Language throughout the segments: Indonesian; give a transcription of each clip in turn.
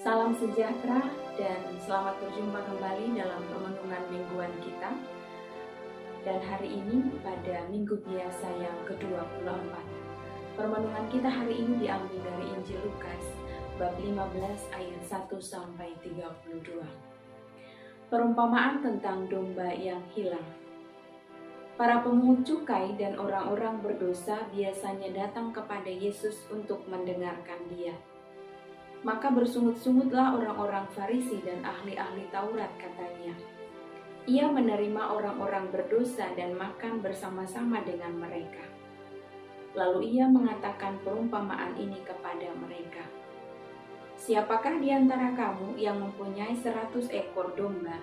Salam sejahtera dan selamat berjumpa kembali dalam permenungan mingguan kita. Dan hari ini pada minggu biasa yang ke-24. Permenungan kita hari ini diambil dari Injil Lukas bab 15 ayat 1 sampai 32. Perumpamaan tentang domba yang hilang. Para pemungut cukai dan orang-orang berdosa biasanya datang kepada Yesus untuk mendengarkan Dia. Maka bersungut-sungutlah orang-orang Farisi dan ahli-ahli Taurat, katanya. Ia menerima orang-orang berdosa dan makan bersama-sama dengan mereka. Lalu ia mengatakan perumpamaan ini kepada mereka. Siapakah di antara kamu yang mempunyai 100 ekor domba,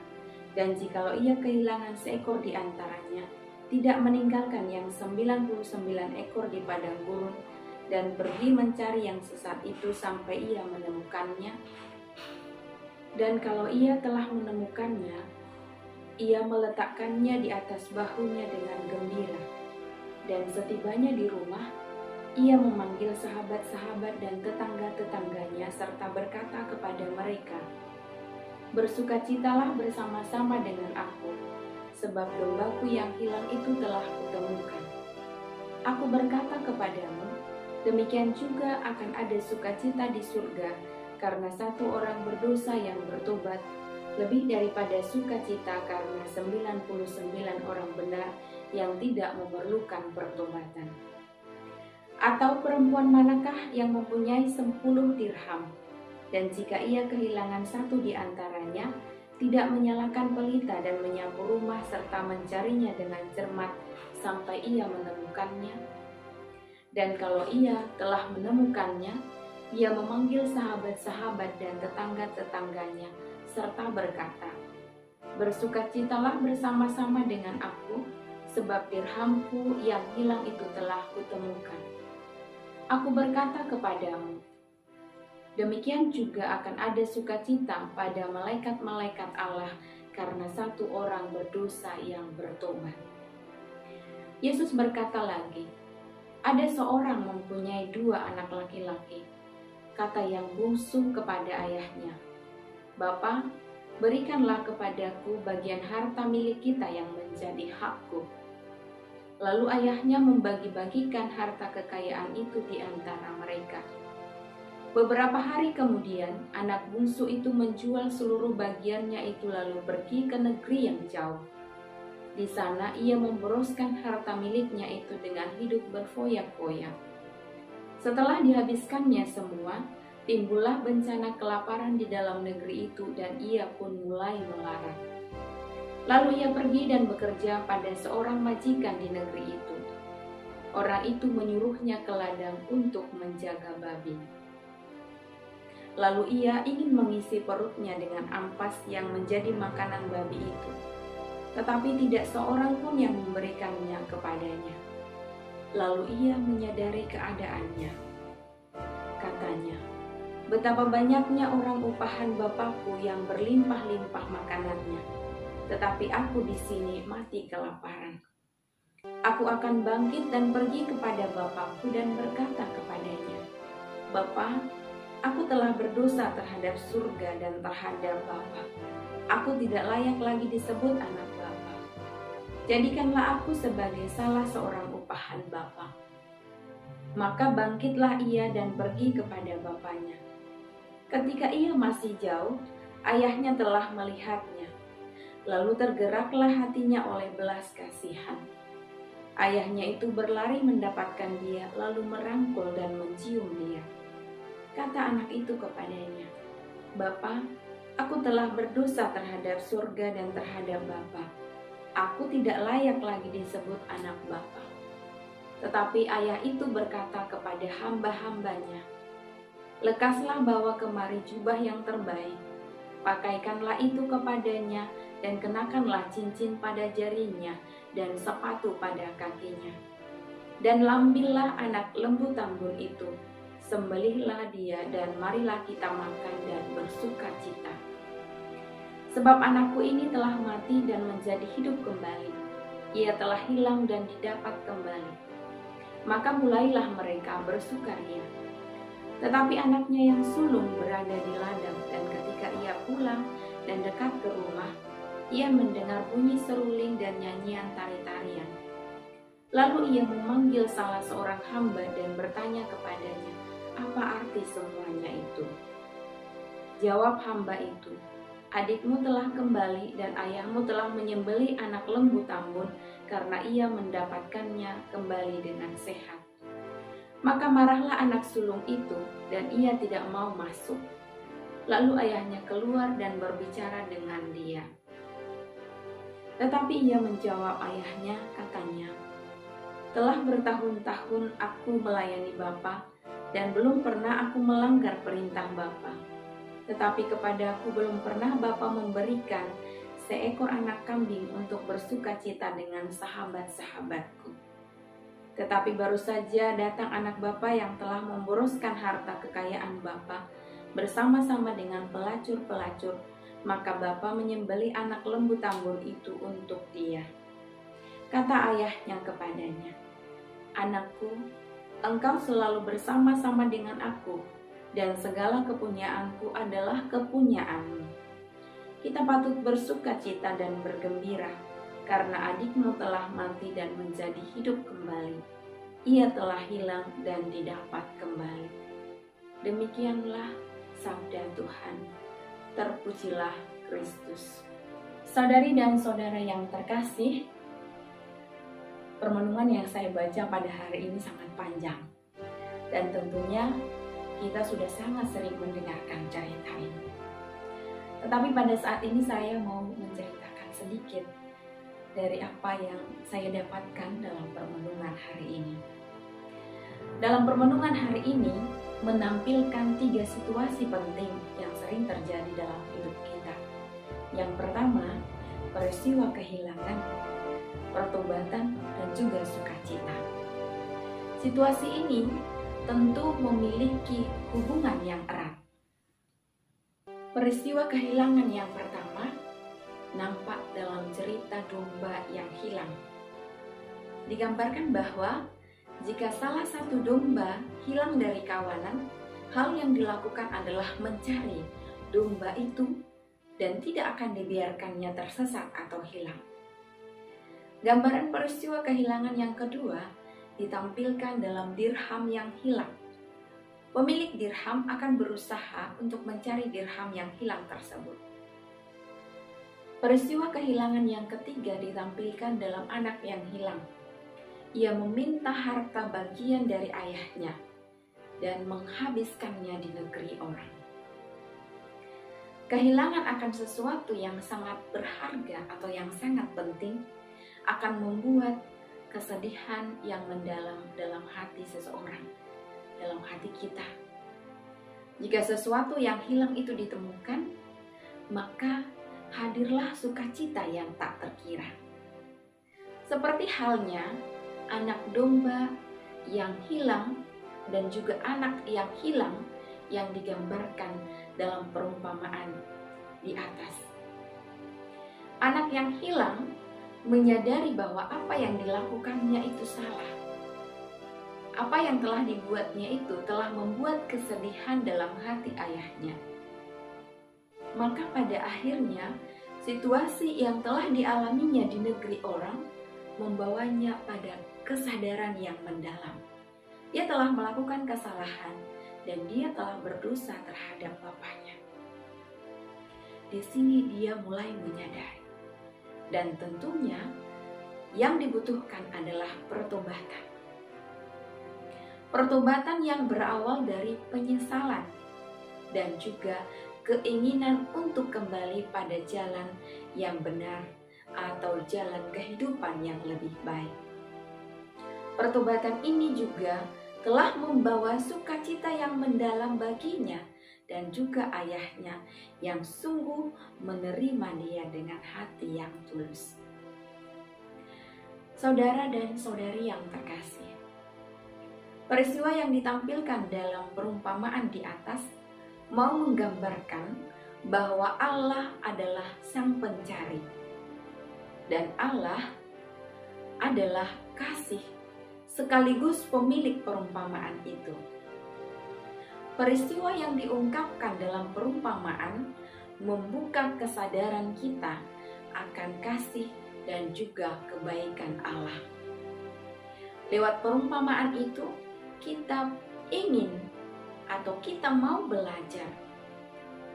dan jikalau ia kehilangan seekor di antaranya, tidak meninggalkan yang 99 ekor di padang gurun, dan pergi mencari yang sesat itu sampai ia menemukannya? Dan kalau ia telah menemukannya, ia meletakkannya di atas bahunya dengan gembira. Dan setibanya di rumah, ia memanggil sahabat-sahabat dan tetangga-tetangganya serta berkata kepada mereka, "Bersukacitalah bersama-sama dengan aku, sebab dombaku yang hilang itu telah kutemukan. Aku berkata kepadamu, demikian juga akan ada sukacita di surga karena satu orang berdosa yang bertobat, lebih daripada sukacita karena 99 orang benar yang tidak memerlukan pertobatan. Atau perempuan manakah yang mempunyai 10 dirham, dan jika ia kehilangan satu di antaranya, tidak menyalakan pelita dan menyapu rumah serta mencarinya dengan cermat sampai ia menemukannya? Dan kalau ia telah menemukannya, ia memanggil sahabat-sahabat dan tetangga-tetangganya, serta berkata, Bersukacitalah bersama-sama dengan aku, sebab dirhamku yang hilang itu telah kutemukan. Aku berkata kepadamu, demikian juga akan ada sukacita pada malaikat-malaikat Allah karena satu orang berdosa yang bertobat." Yesus berkata lagi, "Ada seorang mempunyai 2 anak laki-laki. Kata yang bungsu kepada ayahnya, 'Bapa, berikanlah kepadaku bagian harta milik kita yang menjadi hakku.' Lalu ayahnya membagi-bagikan harta kekayaan itu di antara mereka. Beberapa hari kemudian, anak bungsu itu menjual seluruh bagiannya itu lalu pergi ke negeri yang jauh. Di sana ia memboroskan harta miliknya itu dengan hidup berfoyak-foyak. Setelah dihabiskannya semua, timbullah bencana kelaparan di dalam negeri itu dan ia pun mulai melarat. Lalu ia pergi dan bekerja pada seorang majikan di negeri itu. Orang itu menyuruhnya ke ladang untuk menjaga babi. Lalu ia ingin mengisi perutnya dengan ampas yang menjadi makanan babi itu. Tetapi tidak seorang pun yang memberikannya kepadanya. Lalu ia menyadari keadaannya. Katanya, "Betapa banyaknya orang upahan Bapakku yang berlimpah-limpah makanannya, tetapi aku di sini mati kelaparan. Aku akan bangkit dan pergi kepada Bapakku dan berkata kepadanya, Bapa, aku telah berdosa terhadap surga dan terhadap Bapa. Aku tidak layak lagi disebut anak Bapa. Jadikanlah aku sebagai salah seorang upahan Bapa." Maka bangkitlah ia dan pergi kepada bapaknya. Ketika ia masih jauh, ayahnya telah melihatnya. Lalu tergeraklah hatinya oleh belas kasihan. Ayahnya itu berlari mendapatkan dia, lalu merangkul dan mencium dia. Kata anak itu kepadanya, "Bapa, aku telah berdosa terhadap surga dan terhadap Bapa. Aku tidak layak lagi disebut anak Bapa." Tetapi ayah itu berkata kepada hamba-hambanya, "Lekaslah bawa kemari jubah yang terbaik, pakaikanlah itu kepadanya, dan kenakanlah cincin pada jarinya dan sepatu pada kakinya. Dan lambillah anak lembu tambun itu, sembelihlah dia, dan marilah kita makan dan bersukacita. Sebab anakku ini telah mati dan menjadi hidup kembali. Ia telah hilang dan didapat kembali." Maka mulailah mereka bersukaria. Tetapi anaknya yang sulung berada di ladang dan pulang dan dekat ke rumah, ia mendengar bunyi seruling dan nyanyian tari-tarian. Lalu ia memanggil salah seorang hamba dan bertanya kepadanya, "Apa arti semuanya itu?" Jawab hamba itu, "Adikmu telah kembali dan ayahmu telah menyembelih anak lembu tambun karena ia mendapatkannya kembali dengan sehat." Maka marahlah anak sulung itu dan ia tidak mau masuk. Lalu ayahnya keluar dan berbicara dengan dia. Tetapi ia menjawab ayahnya, katanya, "Telah bertahun-tahun aku melayani Bapa dan belum pernah aku melanggar perintah Bapa. Tetapi kepadaku belum pernah Bapa memberikan seekor anak kambing untuk bersukacita dengan sahabat-sahabatku. Tetapi baru saja datang anak Bapa yang telah memboroskan harta kekayaan Bapa bersama-sama dengan pelacur-pelacur, maka Bapa menyembelih anak lembu tambun itu untuk dia." Kata ayahnya kepadanya, "Anakku, engkau selalu bersama-sama dengan aku, dan segala kepunyaanku adalah kepunyaanmu. Kita patut bersukacita dan bergembira, karena adikmu telah mati dan menjadi hidup kembali. Ia telah hilang dan didapat kembali." Demikianlah sabda Tuhan. Terpujilah Kristus. Saudari dan saudara yang terkasih, permenungan yang saya baca pada hari ini sangat panjang. Dan tentunya kita sudah sangat sering mendengarkan cerita ini. Tetapi pada saat ini saya mau menceritakan sedikit dari apa yang saya dapatkan dalam permenungan hari ini. Dalam permenungan hari ini menampilkan 3 situasi penting yang sering terjadi dalam hidup kita. Yang pertama, peristiwa kehilangan, pertobatan, dan juga sukacita. Situasi ini tentu memiliki hubungan yang erat. Peristiwa kehilangan yang pertama nampak dalam cerita domba yang hilang. Digambarkan bahwa jika salah satu domba hilang dari kawanan, hal yang dilakukan adalah mencari domba itu dan tidak akan dibiarkannya tersesat atau hilang. Gambaran peristiwa kehilangan yang kedua ditampilkan dalam dirham yang hilang. Pemilik dirham akan berusaha untuk mencari dirham yang hilang tersebut. Peristiwa kehilangan yang ketiga ditampilkan dalam anak yang hilang. Ia meminta harta bagian dari ayahnya dan menghabiskannya di negeri orang. Kehilangan akan sesuatu yang sangat berharga atau yang sangat penting akan membuat kesedihan yang mendalam dalam hati seseorang, dalam hati kita. Jika sesuatu yang hilang itu ditemukan, maka hadirlah sukacita yang tak terkira. Seperti halnya anak domba yang hilang dan juga anak yang hilang yang digambarkan dalam perumpamaan di atas. Anak yang hilang menyadari bahwa apa yang dilakukannya itu salah. Apa yang telah dibuatnya itu telah membuat kesedihan dalam hati ayahnya. Maka pada akhirnya situasi yang telah dialaminya di negeri orang membawanya pada kesadaran yang mendalam. Dia telah melakukan kesalahan dan dia telah berdosa terhadap bapaknya. Di sini dia mulai menyadari. Dan tentunya yang dibutuhkan adalah pertobatan. Pertobatan yang berawal dari penyesalan dan juga keinginan untuk kembali pada jalan yang benar atau jalan kehidupan yang lebih baik. Pertobatan ini juga telah membawa sukacita yang mendalam baginya dan juga ayahnya yang sungguh menerima dia dengan hati yang tulus. Saudara dan saudari yang terkasih, peristiwa yang ditampilkan dalam perumpamaan di atas mau menggambarkan bahwa Allah adalah Sang Pencari dan Allah adalah kasih sekaligus pemilik perumpamaan itu. Peristiwa yang diungkapkan dalam perumpamaan membuka kesadaran kita akan kasih dan juga kebaikan Allah. Lewat perumpamaan itu, kita ingin atau kita mau belajar.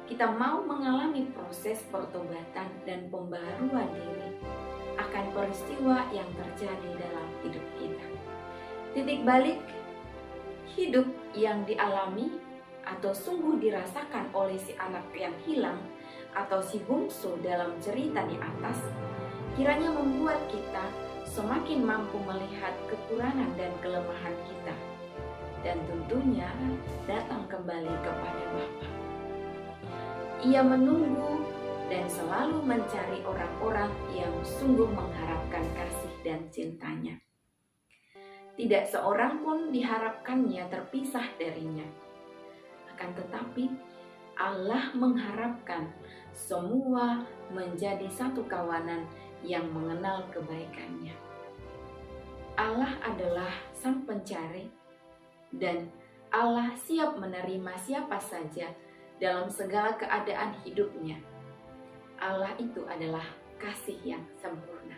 Kita mau mengalami proses pertobatan dan pembaharuan diri akan peristiwa yang terjadi dalam hidup kita. Titik balik hidup yang dialami atau sungguh dirasakan oleh si anak yang hilang atau si bungsu dalam cerita di atas, kiranya membuat kita semakin mampu melihat kekurangan dan kelemahan kita, dan tentunya datang kembali kepada Bapa. Ia menunggu dan selalu mencari orang-orang yang sungguh mengharapkan kasih dan cintanya. Tidak seorang pun diharapkannya terpisah darinya. Akan tetapi Allah mengharapkan semua menjadi satu kawanan yang mengenal kebaikannya. Allah adalah Sang Pencari, dan Allah siap menerima siapa saja dalam segala keadaan hidupnya. Allah itu adalah kasih yang sempurna.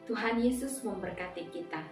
Tuhan Yesus memberkati kita.